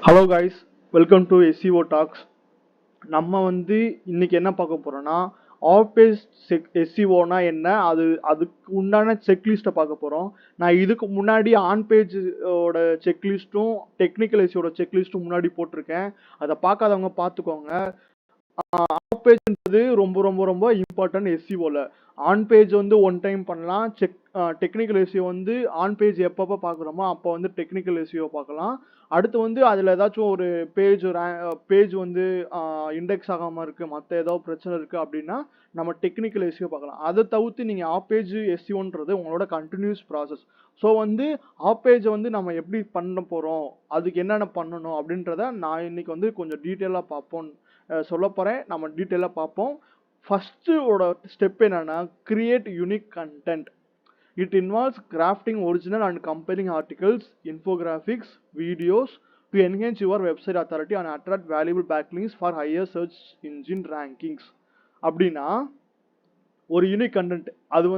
Hello guys, welcome to SEO talks. நம்ம இன்னைக்கு என்ன பார்க்க போறோம்னா, ஆஃப்பேஜ் SEOனா என்ன, அதுக்கு உண்டான செக்லிஸ்ட்டை பார்க்க போகிறோம். நான் இதுக்கு முன்னாடி ஆன் பேஜோட செக்லிஸ்ட்டும் டெக்னிக்கல் SEOட செக்லிஸ்ட்டும் முன்னாடி போட்டிருக்கேன். அதை பார்க்காதவங்க பார்த்துக்கோங்க. ஆஃப் பேஜ்ன்றது ரொம்ப ரொம்ப ரொம்ப இம்பார்ட்டன்ட் SEOல. ஆன் பேஜ் ஒன் டைம் பண்ணலாம். டெக்னிக்கல் SEO ஆன் பேஜ் எப்பப்போ பார்க்குறோமோ அப்போ டெக்னிக்கல் SEO பார்க்கலாம். அடுத்து அதில் ஏதாச்சும் ஒரு பேஜ் இண்டெக்ஸ் ஆகாமல் இருக்குது, மற்ற ஏதாவது பிரச்சனை இருக்குது அப்படின்னா நம்ம டெக்னிக்கல் SEO பார்க்கலாம். அதை தவிர்த்து நீங்கள் ஆஃப் பேஜ் SEOன்றது உங்களோட கண்டினியூஸ் ப்ராசஸ். ஸோ ஆஃப் பேஜை நம்ம எப்படி பண்ண போகிறோம், அதுக்கு என்னென்ன பண்ணணும் அப்படின்றத நான் இன்னைக்கு கொஞ்சம் டீட்டெயிலாக பார்ப்போம் சொல்ல போகிறேன். நம்ம டீட்டெயிலாக பார்ப்போம். ஃபஸ்ட்டோட ஸ்டெப் என்னன்னா, create unique content. It involves crafting original and compelling articles, infographics, videos to enhance your website authority and attract valuable backlinks for higher search engine rankings. அப்படின்னா ஒரு யூனிக் கண்டென்ட் அது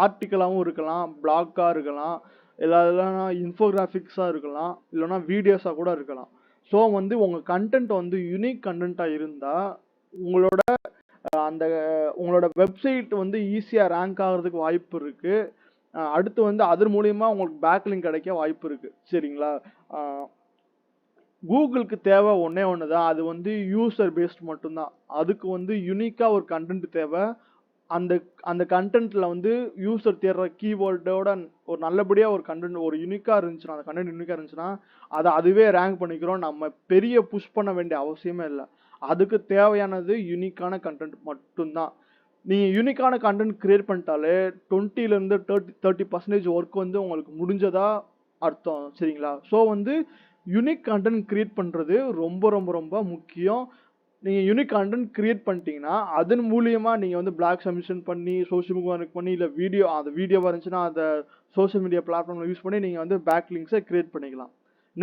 ஆர்டிக்கலாகவும் இருக்கலாம், பிளாக்காக இருக்கலாம், இல்லைன்னா இன்ஃபோகிராஃபிக்ஸாக இருக்கலாம், இல்லைன்னா வீடியோஸாக கூட இருக்கலாம். ஸோ உங்கள் கண்டென்ட் யூனிக் கண்டென்ட்டாக இருந்தால் உங்களோட வெப்சைட் ஈஸியாக ரேங்க் ஆகிறதுக்கு வாய்ப்பு இருக்குது. அடுத்து அதன் மூலியமா உங்களுக்கு பேக்லிங்க் கிடைக்க வாய்ப்பு இருக்குது. சரிங்களா? கூகுளுக்கு தேவை ஒன்றே ஒன்று தான், அது யூசர் பேஸ்ட் மட்டும்தான். அதுக்கு யூனிக்காக ஒரு கண்டென்ட் தேவை. அந்த கண்டென்ட்ல யூசர் தேடுற கீவேர்டோட ஒரு நல்லபடியாக ஒரு கண்டென்ட் ஒரு யூனிக்காக இருந்துச்சுன்னா, அந்த கண்டென்ட் யூனிக்காக இருந்துச்சுன்னா அதுவே ரேங்க் பண்ணிக்கிறோம். நம்ம பெரிய புஷ் பண்ண வேண்டிய அவசியமே இல்லை. அதுக்கு தேவையானது யூனிக்கான கண்டென்ட் மட்டும்தான். நீங்கள் யூனிக்கான கண்டென்ட் கிரியேட் பண்ணிட்டாலே 20லேருந்து 30% ஒர்க் உங்களுக்கு முடிஞ்சதா அர்த்தம். சரிங்களா? ஸோ யூனிக் கண்டென்ட் கிரியேட் பண்ணுறது ரொம்ப ரொம்ப ரொம்ப முக்கியம். நீங்கள் யூனிக் கண்டென்ட் கிரியேட் பண்ணிட்டீங்கன்னா அதன் மூலியமாக நீங்கள் பிளாக் சப்மிஷன் பண்ணி சோஷியல் மீடியா பண்ணி இல்லை வீடியோவாக இருந்துச்சுன்னா அதை சோஷியல் மீடியா பிளாட்ஃபார்மில் யூஸ் பண்ணி நீங்கள் பேக் லிங்க்ஸை கிரியேட் பண்ணிக்கலாம்.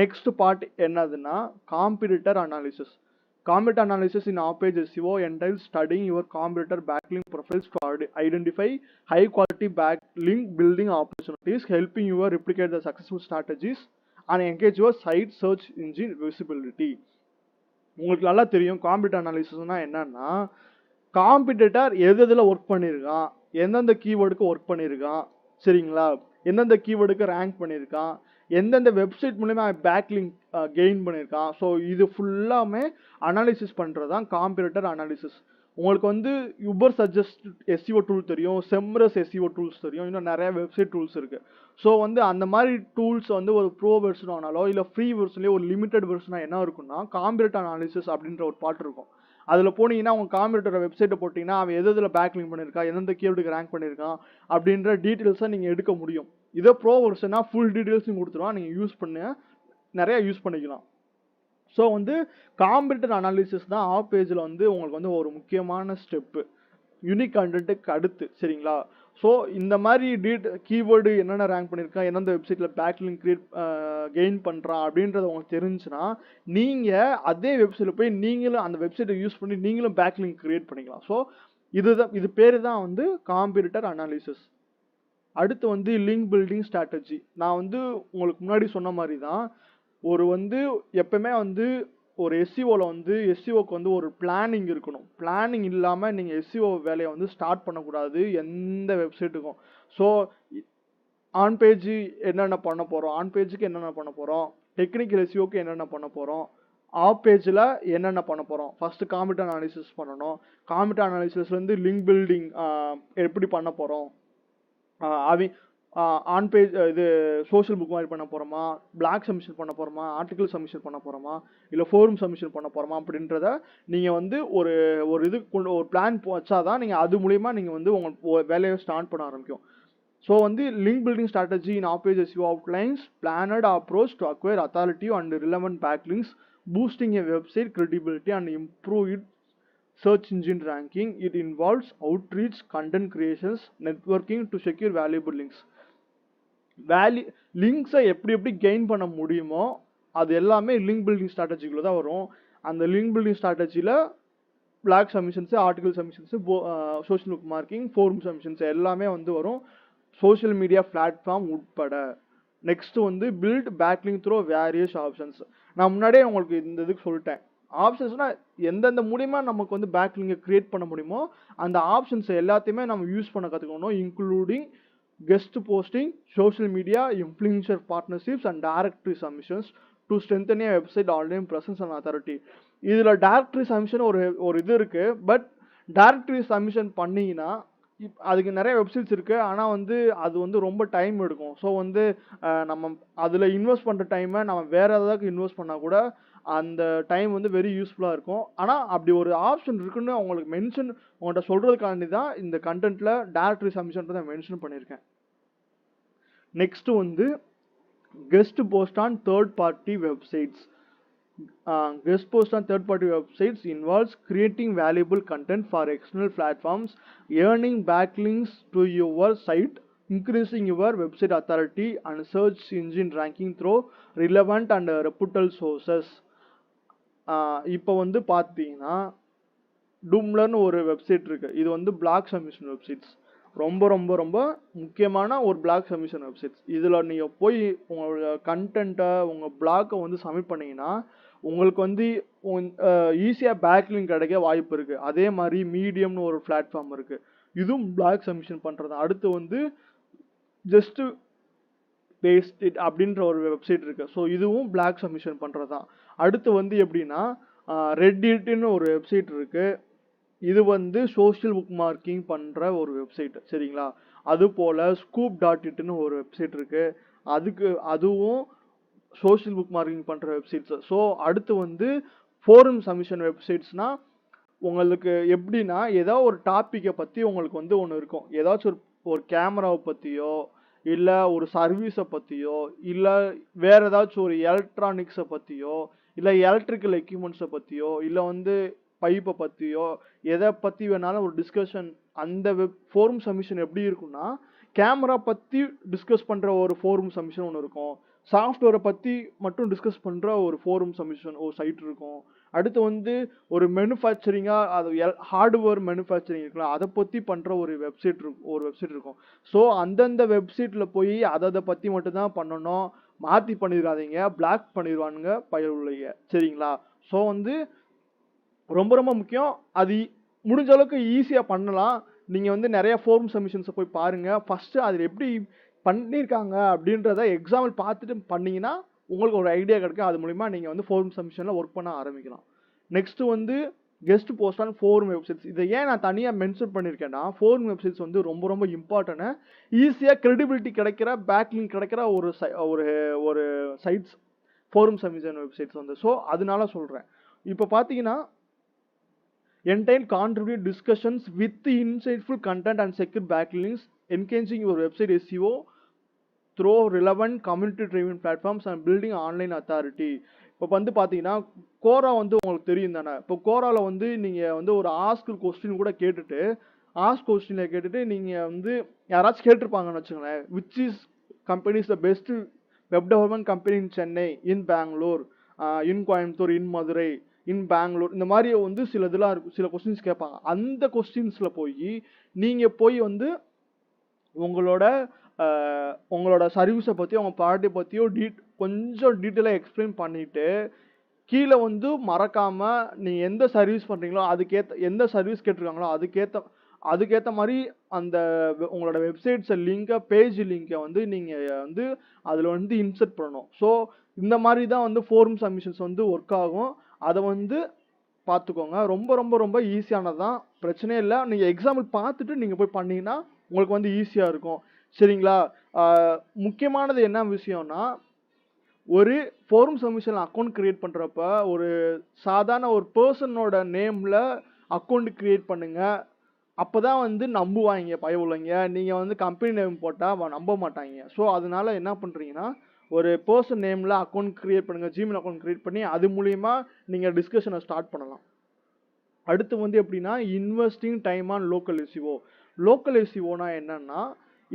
நெக்ஸ்ட் பார்ட் என்னதுன்னா, competitor analysis. Competitor analysis in off-page SEO entails studying your competitor backlink profiles to identify high-quality backlink building opportunities, helping you replicate the successful strategies and engage your site search engine visibility. உங்களுக்கு நல்லா தெரியும் competitor அனாலிசிஸ்னா என்னன்னா, competitor எதில் work பண்ணியிருக்கான், எந்தெந்த கீவேர்டுக்கு work பண்ணியிருக்கான், சரிங்களா, எந்தெந்த கீவேர்டுக்கு ரேங்க் பண்ணியிருக்கான், எந்தெந்த வெப்சைட் மூலமா பேக்லிங்க் கெயின் பண்ணியிருக்கான். ஸோ இது ஃபுல்லாமே அனாலிசிஸ் பண்ணுறது தான் காம்படிட்டர் அனாலிசிஸ். உங்களுக்கு யூபர் சஜஸ்ட் SEO டூல் தெரியும், செம்ரஸ் SEO டூல்ஸ் தெரியும், இன்னும் நிறைய வெப்சைட் டூல்ஸ் இருக்குது. ஸோ அந்த மாதிரி டூல்ஸ் ஒரு ப்ரோ வெர்ஷன் ஆனாலோ இல்லை ஃப்ரீ வெர்ஷன்லேயே ஒரு லிமிடெட் வெர்ஷனாக என்ன இருக்குன்னா, காம்படிட்டர் அனாலிசிஸ் அப்படின்ற ஒரு பார்ட் இருக்கும். அதில் போனீங்கன்னா உங்கள் காம்படிட்டர் வெப்சைட்டை போட்டிங்கன்னா அவன் எதில் பேக்லிங்க் பண்ணியிருக்கா, எந்தெந்த கீவேர்டுக்கு ரேங்க் பண்ணியிருக்கான் அப்படின்ற டீட்டெயில்ஸை நீங்கள் எடுக்க முடியும். இதே ப்ரோ வெர்ஷனாக ஃபுல் டீட்டெயில்ஸும் கொடுத்துருவான், நீங்கள் நிறைய யூஸ் பண்ணிக்கலாம். ஸோ காம்படிட்டர் அனாலிசிஸ் தான் ஆஃப் பேஜில் உங்களுக்கு ஒரு முக்கியமான ஸ்டெப்பு யூனிக் கண்டென்ட்டுக்கு அடுத்து. சரிங்களா? ஸோ இந்த மாதிரி கீவேர்டு என்னென்ன ரேங்க் பண்ணியிருக்கா, எந்தெந்த வெப்சைட்டில் பேக்லிங்க் கெயின் பண்ணுறான் அப்படின்றது உங்களுக்கு தெரிஞ்சுன்னா நீங்கள் அதே வெப்சைட்டில் போய் நீங்களும் அந்த வெப்சைட்டை யூஸ் பண்ணி நீங்களும் பேக்லிங்க் கிரியேட் பண்ணிக்கலாம். ஸோ இது பேர் தான் காம்படிட்டர் அனாலிசிஸ். அடுத்து லிங்க் பில்டிங் ஸ்ட்ராட்டஜி. நான் உங்களுக்கு முன்னாடி சொன்ன மாதிரி தான், ஒரு எப்பவுமே ஒரு SEOவில் SEOக்கு ஒரு பிளானிங் இருக்கணும். பிளானிங் இல்லாமல் நீங்கள் SEO வேலையை ஸ்டார்ட் பண்ணக்கூடாது எந்த வெப்சைட்டுக்கும். ஸோ ஆன் பேஜ் என்னென்ன பண்ண போகிறோம், ஆன் பேஜுக்கு என்னென்ன பண்ண போகிறோம், டெக்னிக்கல் SEOக்கு என்னென்ன பண்ண போகிறோம், ஆஃப் பேஜில் என்னென்ன பண்ண போகிறோம். ஃபஸ்ட்டு காம்படிட்டர் அனாலிசிஸ் பண்ணணும். காம்படிட்டர் அனாலிசிஸ்லேருந்து லிங்க் பில்டிங் எப்படி பண்ண போகிறோம், ஆன் பேஜ் இது சோஷியல் புக் மாதிரி பண்ண போகிறோமா, பிளாக் சப்மிஷன் பண்ண போகிறோமா, ஆர்டிகல் சப்மிஷன் பண்ண போகிறோமா, இல்லை ஃபோரம் சப்மிஷன் பண்ண போகிறோமா அப்படின்றத நீங்கள் ஒரு ஒரு பிளான் வச்சாதான் நீங்கள் அது மூலிமா நீங்கள் உங்கள் வேலையை ஸ்டார்ட் பண்ண ஆரம்பிக்கும். So link building strategy in off page SEO outlines planned approach to acquire authority and relevant backlinks, boosting a website credibility and improve its search engine ranking. It involves outreach, content creations, networking to secure valuable links. லிங்க்ஸை எப்படி gain பண்ண முடியுமோ அது எல்லாமே link building ஸ்ட்ராட்டஜிக்குள்ள தான் வரும். அந்த link building ஸ்ட்ராட்டஜியில் blog submissions, article submissions, social bookmarking, forum submissions எல்லாமே வரும், சோஷியல் மீடியா பிளாட்ஃபார்ம் உட்பட. நெக்ஸ்ட் வந்து build backlink through various options. நான் முன்னாடியே உங்களுக்கு இந்த இதுக்கு சொல்லிட்டேன். ஆப்ஷன்ஸ்னா எந்தெந்த மூலியமா நமக்கு வந்து பேக்லிங்கை கிரியேட் பண்ண முடியுமோ அந்த ஆப்ஷன்ஸ் எல்லாத்தையுமே நம்ம யூஸ் பண்ண கற்றுக்கணும், including guest posting, social media, influencer partnerships and directory submissions to strengthen a website online presence and authority. இதில் டைரக்டரி சப்மிஷன் ஒரு இது இருக்கு. பட் டைரக்டரி சப்மிஷன் பண்ணீங்கன்னா அதுக்கு நிறைய வெப்சைட்ஸ் இருக்கு. ஆனால் வந்து அது வந்து ரொம்ப டைம் எடுக்கும். ஸோ வந்து நம்ம அதில் இன்வெஸ்ட் பண்ணுற டைமை நம்ம வேற ஏதாவது இன்வெஸ்ட் பண்ணால் கூட அந்த டைம் வந்து வெரி யூஸ்ஃபுல்லாக இருக்கும். ஆனால் அப்படி ஒரு ஆப்ஷன் இருக்குன்னு அவங்களுக்கு மென்ஷன் உங்கள்கிட்ட சொல்றதுக்காண்டி தான் இந்த கண்டென்ட்ல டைரக்டரி சப்மிஷன் மென்ஷன் பண்ணியிருக்கேன். நெக்ஸ்ட் வந்து guest post on third party websites. Guest post on third-party websites involves creating valuable content for external platforms, earning backlinks to your site, increasing your website authority and search engine ranking through relevant and reputable sources. இப்போ வந்து பார்த்தீங்கன்னா டூம்லர்னு ஒரு website இருக்கு. இது வந்து black submission websites. ரொம்ப ரொம்ப ரொம்ப முக்கியமான ஒரு பிளாக் சப்மிஷன் வெப்சைட்ஸ். இதில் நீங்கள் போய் உங்களோட கண்டென்ட்டை உங்கள் பிளாக்கை வந்து சப்மிட் பண்ணீங்கன்னா உங்களுக்கு வந்து ஈஸியாக பேக்லிங்க் கிடைக்க வாய்ப்பு இருக்கு. அதே மாதிரி மீடியம்னு ஒரு பிளாட்ஃபார்ம் இருக்கு. இதுவும் பிளாக் சப்மிஷன் பண்ணுறது. அடுத்து வந்து ஜஸ்ட் பேஸ்ட் இட் அப்படின்ற ஒரு வெப்சைட் இருக்கு. ஸோ இதுவும் பிளாக் சப்மிஷன் பண்ணுறது தான். அடுத்து வந்து எப்படின்னா ரெட்டிட்னு ஒரு வெப்சைட் இருக்கு. இது வந்து சோஷியல் புக் மார்க்கிங் பண்ணுற ஒரு வெப்சைட், சரிங்களா. அது போல் scoop.itன்னு ஒரு வெப்சைட் இருக்கு. அதுவும் சோஷியல் புக் மார்க்கிங் பண்ணுற வெப்சைட்ஸ். ஸோ அடுத்து வந்து ஃபோரம் சப்மிஷன் வெப்சைட்ஸ்னா உங்களுக்கு எப்படின்னா ஏதோ ஒரு டாப்பிக்கை பற்றி உங்களுக்கு வந்து ஒன்று இருக்கும். ஏதாச்சும் ஒரு கேமராவை பற்றியோ இல்லை ஒரு சர்வீஸை பற்றியோ இல்லை வேற ஏதாச்சும் ஒரு எலக்ட்ரானிக்ஸை பற்றியோ இல்லை எலக்ட்ரிக்கல் எக்யூப்மெண்ட்ஸை பற்றியோ இல்லை வந்து பைப்பை பற்றியோ எதை பற்றி வேணாலும் ஒரு டிஸ்கஷன். அந்த ஃபோரம் சப்மிஷன் எப்படி இருக்குன்னா கேமரா பற்றி டிஸ்கஸ் பண்ணுற ஒரு ஃபோரம் சப்மிஷன் ஒன்று இருக்கும். சாஃப்ட்வேரை பற்றி மட்டும் டிஸ்கஸ் பண்ணுற ஒரு ஃபோரம் சப்மிஷன் ஒரு சைட் இருக்கும். அடுத்து வந்து ஒரு மேனுஃபேக்சரிங்காக அது ஹார்ட்வேர் மேனுஃபேக்சரிங் இருக்கலாம், அதை பற்றி பண்ணுற ஒரு வெப்சைட் இருக்கும். ஸோ அந்தந்த வெப்சைட்டில் போய் அதை பற்றி மட்டும்தான் பண்ணணும். மாற்றி பண்ணிடாதீங்க, பிளாக் பண்ணிடுவானுங்க பயனுள்ளைய, சரிங்களா. ஸோ வந்து ரொம்ப ரொம்ப முக்கியம். அது முடிஞ்ச அளவுக்கு ஈஸியாக பண்ணலாம். நீங்கள் வந்து நிறைய ஃபோரம் சப்மிஷன்ஸை போய் பாருங்கள். ஃபஸ்ட்டு அதில் எப்படி பண்ணியிருக்காங்க அப்படின்றத எக்ஸாம்பிள் பார்த்துட்டு பண்ணிங்கன்னா உங்களுக்கு ஒரு ஐடியா கிடைக்கும். அது மூலிமா நீங்கள் வந்து ஃபோரம் சப்மிஷனில் ஒர்க் பண்ண ஆரம்பிக்கலாம். நெக்ஸ்ட்டு வந்து guest post on forum websites. இதை ஏன் நான் தனியாக மென்ஷன் பண்ணியிருக்கேன்னா ஃபோரம் வெப்சைட்ஸ் வந்து ரொம்ப ரொம்ப இம்பார்ட்டன்ட். ஈஸியாக கிரெடிபிலிட்டி கிடைக்கிற பேக்லிங்க் கிடைக்கிற ஒரு சைட்ஸ் ஃபோரம் சப்மிஷன் வெப்சைட்ஸ் வந்து. ஸோ அதனால சொல்கிறேன். இப்போ பார்த்தீங்கன்னா entail contribute discussions with the insightful content and secure backlinks, enhancing your website SEO through relevant community driven platforms and building online authority. இப்போ வந்து பார்த்தீங்கன்னா கோரா வந்து உங்களுக்கு தெரியும் தானே. இப்போ கோராவில் வந்து நீங்கள் வந்து ஒரு கொஸ்டின் கூட கேட்டுட்டு நீங்கள் வந்து யாராச்சும் கேட்டிருப்பாங்கன்னு வச்சுக்கோங்களேன், which is companies the best web development company in Chennai, in Bangalore, in Coimbatore, in Madurai, in Bangalore, இந்த மாதிரி வந்து சில இதெல்லாம் இருக்கும். சில கொஸ்டின்ஸ் கேட்பாங்க. அந்த கொஸ்டின்ஸில் நீங்கள் போய் வந்து உங்களோட சர்வீஸை பற்றியோ உங்கள் ப்ராடக்ட்டை பற்றியோ கொஞ்சம் டீட்டெயிலாக எக்ஸ்பிளைன் பண்ணிவிட்டு கீழே வந்து மறக்காமல் நீங்கள் எந்த சர்வீஸ் பண்ணுறீங்களோ எந்த சர்வீஸ் கேட்டிருக்காங்களோ அதுக்கேற்ற மாதிரி அந்த உங்களோட வெப்சைட்ஸை பேஜ் லிங்கை வந்து நீங்கள் வந்து அதில் வந்து இன்சர்ட் பண்ணணும். ஸோ இந்த மாதிரி தான் வந்து ஃபோரம் சப்மிஷன்ஸ் வந்து ஒர்க் ஆகும். அதை வந்து பார்த்துக்கோங்க. ரொம்ப ரொம்ப ரொம்ப ஈஸியானது தான், பிரச்சனையே இல்லை. நீங்கள் எக்ஸாம்பிள் பார்த்துட்டு நீங்கள் போய் பண்ணீங்கன்னா உங்களுக்கு வந்து ஈஸியாக இருக்கும், சரிங்களா. முக்கியமானது என்ன விஷயம்னா ஒரு ஃபோரம் சப்மிஷன் அக்கௌண்ட் கிரியேட் பண்ணுறப்ப ஒரு சாதாரண ஒரு பர்சனோட நேமில் அக்கௌண்ட் கிரியேட் பண்ணுங்க. அப்போ தான் வந்து நம்புவாங்க பயவுள்ளங்க. நீங்கள் வந்து கம்பெனி நேம் போட்டால் நம்ப மாட்டாங்க. ஸோ அதனால என்ன பண்ணுறீங்கன்னா ஒரு பர்சன் நேமில் அக்கௌண்ட் கிரியேட் பண்ணுங்கள், ஜிமெயில் அக்கௌண்ட் கிரியேட் பண்ணி அது மூலிமா நீங்கள் டிஸ்கஷனை ஸ்டார்ட் பண்ணலாம். அடுத்து வந்து எப்படின்னா investing time on local SEO. Local SEOனா என்னன்னா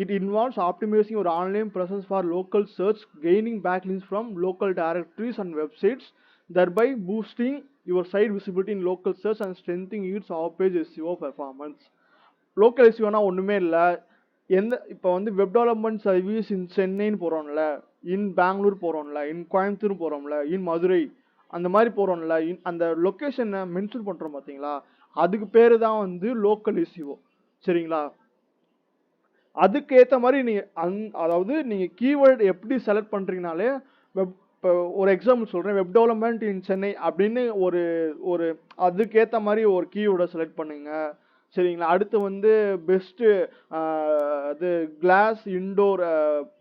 it involves optimizing your online presence for local search, gaining backlinks from local directories and websites, thereby boosting your site visibility in local search and strengthening its offpage SEO performance. Local SEOனா ஒன்றுமே இல்லை. இப்போ வந்து web development service in சென்னைன்னு போகிறோம்ல, in Bangalore போகிறோம்ல, in Coimbatore போகிறோம்ல, in Madurai அந்த மாதிரி போகிறோம்ல, அந்த லொக்கேஷனை மென்ஷன் பண்ணுறோம் பார்த்தீங்களா, அதுக்கு பேர் தான் வந்து லோக்கல் எஸ்இஓ. சரிங்களா? அதுக்கு ஏற்ற மாதிரி நீங்கள் அதாவது நீங்கள் கீவேர்டு எப்படி செலக்ட் பண்ணுறீங்கனாலே, இப்போ ஒரு எக்ஸாம்பிள் சொல்கிறேன், வெப் டெவலப்மெண்ட் இன் சென்னை அப்படின்னு ஒரு ஒரு அதுக்கேற்ற மாதிரி ஒரு கீவேர்டை செலக்ட் பண்ணுங்க. சரிங்களா? அடுத்து வந்து பெஸ்ட்டு அது class indoor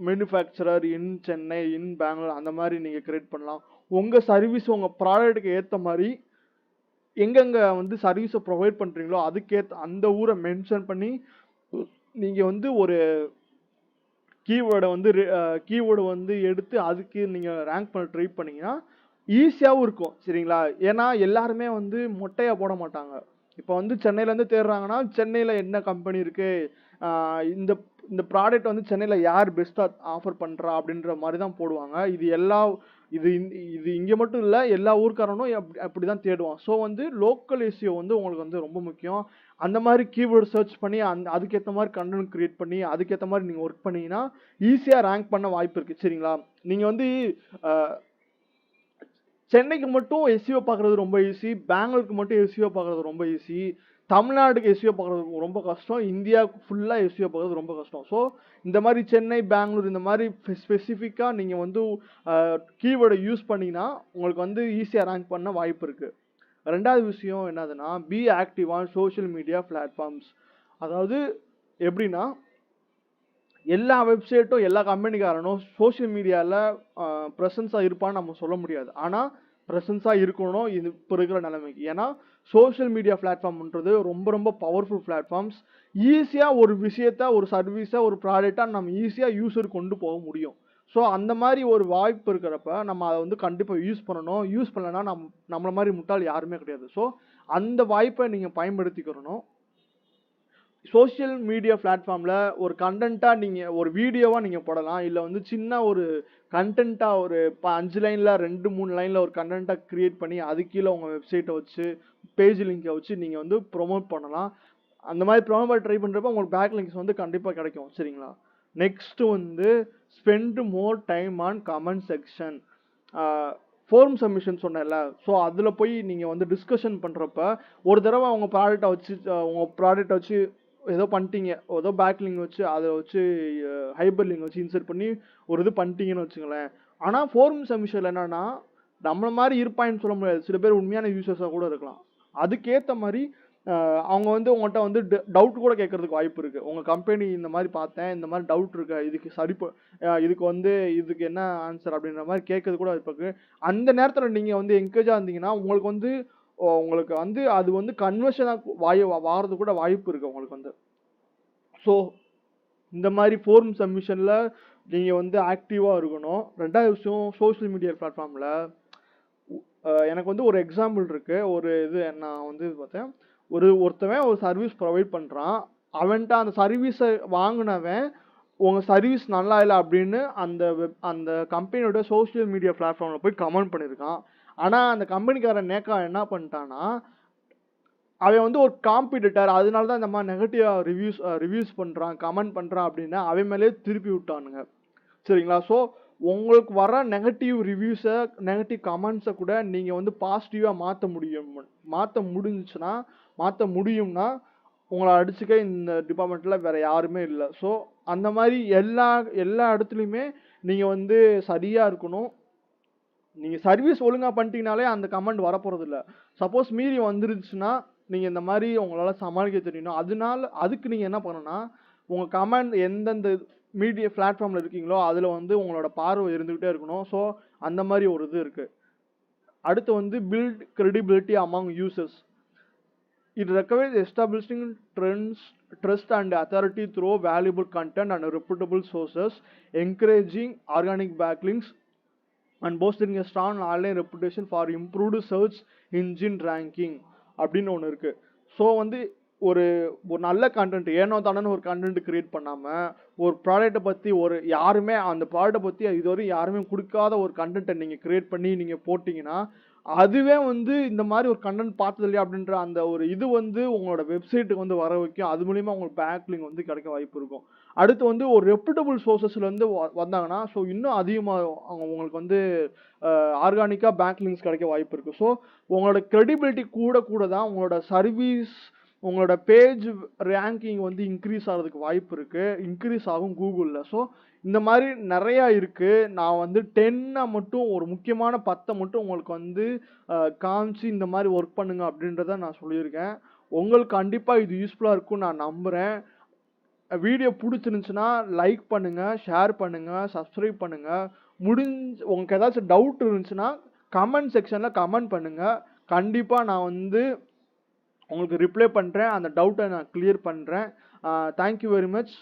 manufacturer in Chennai in Bangalore அந்த மாதிரி நீங்கள் கிரியேட் பண்ணலாம். உங்கள் சர்வீஸ் உங்கள் ப்ராடக்ட்டுக்கு ஏற்ற மாதிரி எங்கெங்கே வந்து சர்வீஸை ப்ரொவைட் பண்ணுறீங்களோ அதுக்கேற்ற அந்த ஊரை மென்ஷன் பண்ணி நீங்கள் வந்து ஒரு கீவேர்டை வந்து எடுத்து அதுக்கு நீங்கள் ரேங்க் பண்ண ட்ரை பண்ணீங்கன்னா ஈஸியாகவும் இருக்கும். சரிங்களா? ஏன்னா எல்லாருமே வந்து மொட்டையாக போட மாட்டாங்க. இப்போ வந்து சென்னையிலேருந்து தேடுறாங்கன்னா சென்னையில் என்ன கம்பெனி இருக்குது, இந்த இந்த ப்ராடக்ட் வந்து சென்னையில் யார் பெஸ்ட்டாக ஆஃபர் பண்ணுறா அப்படின்ற மாதிரி தான் போடுவாங்க. இது இது இங்கே மட்டும் இல்லை, எல்லா ஊர்க்காரனும் அப்படி தான் தேடுவான். ஸோ வந்து லோக்கல் எஸ்இஓ வந்து உங்களுக்கு வந்து ரொம்ப முக்கியம். அந்த மாதிரி கீவேர்டு சர்ச் பண்ணி அதுக்கேற்ற மாதிரி கண்டென்ட் கிரியேட் பண்ணி அதுக்கேற்ற மாதிரி நீங்கள் ஒர்க் பண்ணீங்கன்னா ஈஸியாக ரேங்க் பண்ண வாய்ப்பு இருக்குது. சரிங்களா? நீங்கள் வந்து சென்னைக்கு மட்டும் எஸ்இஓ பார்க்குறது ரொம்ப ஈஸி, பெங்களூருக்கு மட்டும் எஸ்இஓ பார்க்குறது ரொம்ப ஈஸி, தமிழ்நாடுக்கு எஸ்இஓ பார்க்குறது ரொம்ப கஷ்டம், இந்தியாவுக்கு ஃபுல்லாக எஸ்இஓ பார்க்குறது ரொம்ப கஷ்டம். ஸோ இந்த மாதிரி சென்னை பெங்களூர் இந்த மாதிரி ஸ்பெசிஃபிக்காக நீங்கள் வந்து கீவேர்டை யூஸ் பண்ணிங்கன்னா உங்களுக்கு வந்து ஈஸியாக ரேங்க் பண்ண வாய்ப்பு இருக்குது. ரெண்டாவது விஷயம் என்னதுன்னா, be active on social media platforms. அதாவது எப்படின்னா, எல்லா வெப்சைட்டும் எல்லா கம்பெனிக்காரனும் சோஷியல் மீடியாவில் ப்ரெசன்ஸாக இருப்பான்னு நம்ம சொல்ல முடியாது. ஆனால் ப்ரெசன்ஸாக இருக்கணும் இது இப்போ இருக்கிற நிலைமைக்கு. ஏன்னா சோஷியல் மீடியா பிளாட்ஃபார்ம்ன்றது ரொம்ப ரொம்ப பவர்ஃபுல் பிளாட்ஃபார்ம்ஸ். ஈஸியாக ஒரு விஷயத்த, ஒரு சர்வீஸை, ஒரு ப்ராடக்டாக நம்ம ஈஸியாக யூஸர் கொண்டு போக முடியும். ஸோ அந்த மாதிரி ஒரு வாய்ப்பு இருக்கிறப்ப நம்ம அதை வந்து கண்டிப்பாக யூஸ் பண்ணணும். யூஸ் பண்ணலைன்னா நம்மளை மாதிரி முட்டாள் யாருமே கிடையாது. ஸோ அந்த வாய்ப்பை நீங்கள் பயன்படுத்திக்கிறணும். சோஷியல் மீடியா பிளாட்ஃபார்மில் ஒரு கண்டென்ட்டாக நீங்கள் ஒரு வீடியோவாக நீங்கள் போடலாம், இல்லை வந்து சின்ன ஒரு கண்டென்ட்டாக ஒரு 5 லைனில் 2-3 லைனில் ஒரு கண்டென்ட்டாக க்ரியேட் பண்ணி அது கீழே உங்கள் வெப்சைட்டை வச்சு பேஜ் லிங்கை வச்சு நீங்கள் வந்து ப்ரொமோட் பண்ணலாம். அந்த மாதிரி ப்ரொமோட் ட்ரை பண்ணுறப்ப உங்களுக்கு பேக் லிங்க்ஸ் வந்து கண்டிப்பாக கிடைக்கும். சரிங்களா? நெக்ஸ்ட்டு வந்து spend more time on comment section. Forum submission சொன்னேன்ல, ஸோ அதில் போய் நீங்கள் வந்து டிஸ்கஷன் பண்ணுறப்ப ஒரு தடவை உங்கள் ப்ராடக்டை வச்சு ஏதோ பண்ணிட்டீங்க, ஏதோ பேக் லிங்க் வச்சு அதை வச்சு ஹைப்பர் லிங்க் வச்சு இன்சர்ட் பண்ணி ஒரு இது பண்ணிட்டீங்கன்னு வச்சுங்களேன். ஆனால் ஃபோரம் சப்மிஷனில் என்னன்னா, நம்மள மாதிரி இருப்பாயின்னு சொல்ல முடியாது, சில பேர் உண்மையான யூசர்ஸாக கூட இருக்கலாம். அதுக்கேற்ற மாதிரி அவங்க வந்து உங்கள்கிட்ட வந்து டவுட் கூட கேட்கறதுக்கு வாய்ப்பு இருக்குது. உங்கள் கம்பெனி இந்த மாதிரி பார்த்தேன், இந்த மாதிரி டவுட் இருக்கு, இதுக்கு என்ன ஆன்சர் அப்படின்ற மாதிரி கேட்கறது கூட வாய்ப்பு இருக்குது. அந்த நேரத்தில் நீங்கள் வந்து என்கரேஜாக இருந்தீங்கன்னா உங்களுக்கு வந்து அது வந்து கன்வர்ஷனாக வாரது கூட வாய்ப்பு இருக்குது உங்களுக்கு வந்து. ஸோ இந்த மாதிரி ஃபோரம் சப்மிஷனில் நீங்கள் வந்து ஆக்டிவாக இருக்கணும். ரெண்டாவது விஷயம், சோஷியல் மீடியா பிளாட்ஃபார்மில் எனக்கு வந்து ஒரு எக்ஸாம்பிள் இருக்குது. ஒரு இது நான் வந்து பார்த்தேன், ஒருத்தவன் ஒரு சர்வீஸ் ப்ரொவைட் பண்ணுறான், அவன்கிட்ட அந்த சர்வீஸை வாங்கினவன் உங்கள் சர்வீஸ் நல்லா இல்லை அப்படின்னு அந்த கம்பெனியோட சோஷியல் மீடியா பிளாட்ஃபார்மில் போய் கமெண்ட் பண்ணியிருக்கான். ஆனால் அந்த கம்பெனிக்காரன் என்ன பண்ணிட்டான்னா, அவன் வந்து ஒரு காம்படிட்டர், அதனால தான் இந்த மாதிரி நெகட்டிவாக ரிவ்யூஸ் பண்ணுறான், கமெண்ட் பண்ணுறான் அப்படின்னு அவன் மேலே திருப்பி விட்டானுங்க. சரிங்களா? ஸோ உங்களுக்கு வர நெகட்டிவ் ரிவ்யூஸை, நெகட்டிவ் கமெண்ட்ஸை கூட நீங்கள் வந்து பாசிட்டிவாக மாற்ற முடியும்னா உங்களை அடிச்சுக்க இந்த டிபார்ட்மெண்ட்டில் வேறு யாருமே இல்லை. ஸோ அந்த மாதிரி எல்லா இடத்துலையுமே நீங்கள் வந்து சரியாக இருக்கணும். நீங்கள் சர்வீஸ் ஒழுங்காக பண்ணிட்டீங்கனாலே அந்த கமெண்ட் வரப்போகிறது இல்லை. சப்போஸ் மீறி வந்துருச்சுன்னா நீங்கள் இந்த மாதிரி உங்களால் சமாளிக்க தெரியணும். அதுக்கு நீங்கள் என்ன பண்ணணும்னா, உங்கள் கமெண்ட் எந்தெந்த மீடியா பிளாட்ஃபார்மில் இருக்கீங்களோ அதில் வந்து உங்களோட பார்வை இருந்துக்கிட்டே இருக்கணும். ஸோ அந்த மாதிரி ஒரு இது இருக்குது. அடுத்து வந்து build credibility among users. It requires establishing trust and authority through valuable content and reputable sources, encouraging organic backlinks, and boosting a strong online reputation for improved search engine ranking அப்படின்னு ஒன்று இருக்குது. ஸோ வந்து ஒரு நல்ல content, ஏனோ தானே ஒரு content create பண்ணாமல் ஒரு ப்ராடக்ட்டை பற்றி யாருமே அந்த ப்ராடக்ட்டை பற்றி இதுவரை யாருமே கொடுக்காத ஒரு கண்டென்ட்டை நீங்கள் கிரியேட் பண்ணி நீங்கள் போட்டிங்கன்னா அதுவே வந்து இந்த மாதிரி ஒரு கண்டென்ட் பார்த்தது இல்லையா அப்படின்ற அந்த ஒரு இது வந்து உங்களோட வெப்சைட்டுக்கு வந்து வர வைக்கும். அது மூலிமா உங்களுக்கு பேக் லிங்க் வந்து கிடைக்க வாய்ப்பு இருக்கும். அடுத்து வந்து ஒரு ரெப்யூட்டபிள் சோர்சஸ்லேருந்து வந்தாங்கன்னா ஸோ இன்னும் அதிகமாக அவங்க உங்களுக்கு வந்து ஆர்கானிக்காக பேங்க் லிங்க்ஸ் கிடைக்க வாய்ப்பு இருக்குது. ஸோ உங்களோட க்ரெடிபிலிட்டி கூட தான் உங்களோட சர்வீஸ் உங்களோட பேஜ் ரேங்கிங் வந்து இன்க்ரீஸ் ஆகிறதுக்கு வாய்ப்பு இருக்குது, இன்க்ரீஸ் ஆகும் கூகுளில். ஸோ இந்த மாதிரி நிறையா இருக்குது. நான் வந்து 10 மட்டும் ஒரு முக்கியமான 10 மட்டும் உங்களுக்கு வந்து காமிச்சு இந்த மாதிரி ஒர்க் பண்ணுங்க அப்படின்றத நான் சொல்லியிருக்கேன். உங்களுக்கு கண்டிப்பாக இது யூஸ்ஃபுல்லாக இருக்கும்னு நான் நம்புகிறேன். வீடியோ பிடிச்சிருந்துச்சுன்னா லைக் பண்ணுங்கள், ஷேர் பண்ணுங்கள், சப்ஸ்கிரைப் பண்ணுங்கள். உங்களுக்கு ஏதாச்சும் டவுட் இருந்துச்சுன்னா கமெண்ட் செக்ஷனில் கமெண்ட் பண்ணுங்கள். கண்டிப்பாக நான் வந்து உங்களுக்கு ரிப்ளை பண்ணுறேன், அந்த டவுட்டை நான் கிளியர் பண்ணுறேன். Thank you very much.